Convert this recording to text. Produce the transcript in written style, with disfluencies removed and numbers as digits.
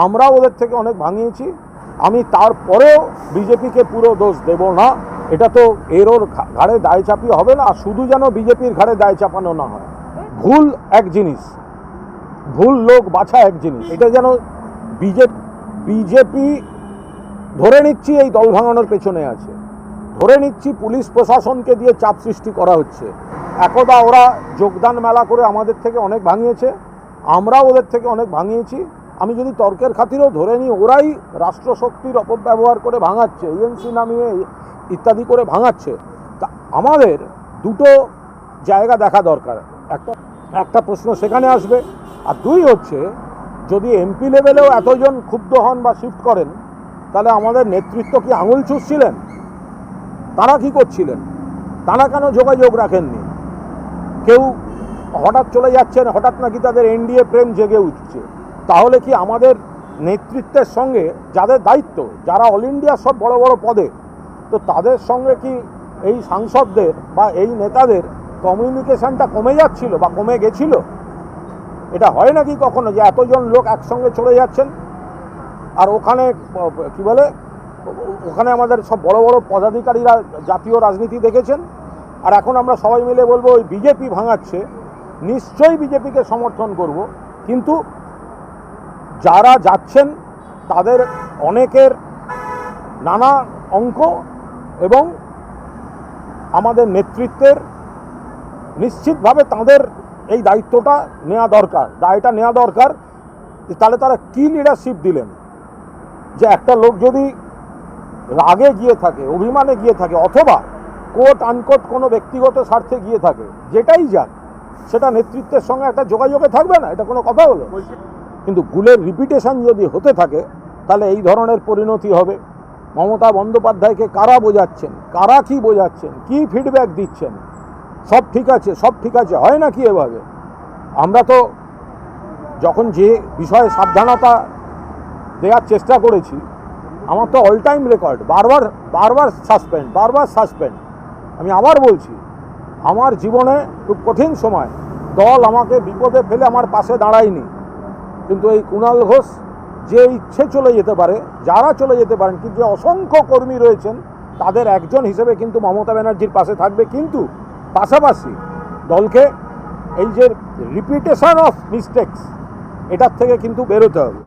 আমরা ওদের থেকে অনেক ভাঙিয়েছি। আমি তারপরেও বিজেপিকে পুরো দোষ দেব না। এটা তো এরোর ঘাড়ে দায় চাপিয়ে হবে না। শুধু যেন বিজেপির ঘাড়ে দায় চাপানো না হয়। ভুল এক জিনিস, ভুল লোক বাছা এক জিনিস। এটা যেন বিজেপি ধরে নিচ্ছি এই দল ভাঙানোর পেছনে আছে, ধরে নিচ্ছি পুলিশ প্রশাসনকে দিয়ে চাপ সৃষ্টি করা হচ্ছে। একদা ওরা যোগদান মেলা করে আমাদের থেকে অনেক ভাঙিয়েছে, আমরাও ওদের থেকে অনেক ভাঙিয়েছি। আমি যদি তর্কের খাতিরেও ধরে নিই ওরাই রাষ্ট্রশক্তির অপব্যবহার করে ভাঙাচ্ছে, এএনসি নামিয়ে ইত্যাদি করে ভাঙাচ্ছে। তা আমাদের দুটো জায়গা দেখা দরকার। একটা প্রশ্ন সেখানে আসবে, আর দুই হচ্ছে যদি এমপি লেভেলেও এতজন ক্ষুব্ধ হন বা শিফট করেন, তাহলে আমাদের নেতৃত্ব কি আঙুল চুষছিলেন? তারা কি করছিলেন? তারা কেন যোগাযোগ রাখেননি? কেউ হঠাৎ চলে যাচ্ছেন, হঠাৎ নাকি তাদের এনডিএ প্রেম জেগে উঠছে। তাহলে কি আমাদের নেতৃত্বের সঙ্গে যাদের দায়িত্ব, যারা অল ইন্ডিয়ার সব বড় বড় পদে, তো তাদের সঙ্গে কি এই সাংসদদের বা এই নেতাদের কমিউনিকেশনটা কমে যাচ্ছিল বা কমে গেছিল? এটা হয় নাকি কখনো যে এতজন লোক একসঙ্গে চলে যাচ্ছেন আর ওখানে কি বলে, ওখানে আমাদের সব বড় বড় পদাধিকারীরা জাতীয় রাজনীতি দেখেছেন, আর এখন আমরা সবাই মিলে বলবো ওই বিজেপি ভাঙাচ্ছে। নিশ্চয়ই বিজেপিকে সমর্থন করব, কিন্তু যারা যাচ্ছেন তাদের অনেকের নানা অঙ্ক এবং আমাদের নেতৃত্বের নিশ্চিতভাবে তাদের এই দায়িত্বটা নেওয়া দরকার, দায়টা নেওয়া দরকার। তাহলে তারা কি লিডারশিপ দিলেন? যে একটা লোক যদি রাগে গিয়ে থাকে, অভিমানে গিয়ে থাকে, অথবা কোট আনকোট কোনো ব্যক্তিগত স্বার্থে গিয়ে থাকে, যেটাই যাক, সেটা নেতৃত্বের সঙ্গে একটা যোগাযোগে থাকবে না। এটা কোনো কথা হলো? কিন্তু ভুলের রিপিটেশন যদি হতে থাকে তাহলে এই ধরনের পরিণতি হবে। মমতা বন্দ্যোপাধ্যায়কে কারা বোঝাচ্ছেন, কারা কি বোঝাচ্ছেন, কি ফিডব্যাক দিচ্ছেন? সব ঠিক আছে, সব ঠিক আছে, হয় না কি এভাবে? আমরা তো যখন যে বিষয়ে সাবধানতা দেওয়ার চেষ্টা করেছি, আমার তো অল টাইম রেকর্ড, বারবার সাসপেন্ড। আমি আবার বলছি, আমার জীবনে খুব কঠিন সময় দল আমাকে বিপদে ফেলে আমার পাশে দাঁড়ায়নি, কিন্তু এই কুণাল ঘোষ যে ইচ্ছে চলে যেতে পারে, যারা চলে যেতে পারেন, কিন্তু যে অসংখ্য কর্মী রয়েছেন তাদের একজন হিসেবে কিন্তু মমতা ব্যানার্জির পাশে থাকবে। কিন্তু পাশাপাশি দলকে এই যে রিপিটেশন অফ মিস্টেকস, এটার থেকে কিন্তু বেরোতে হবে।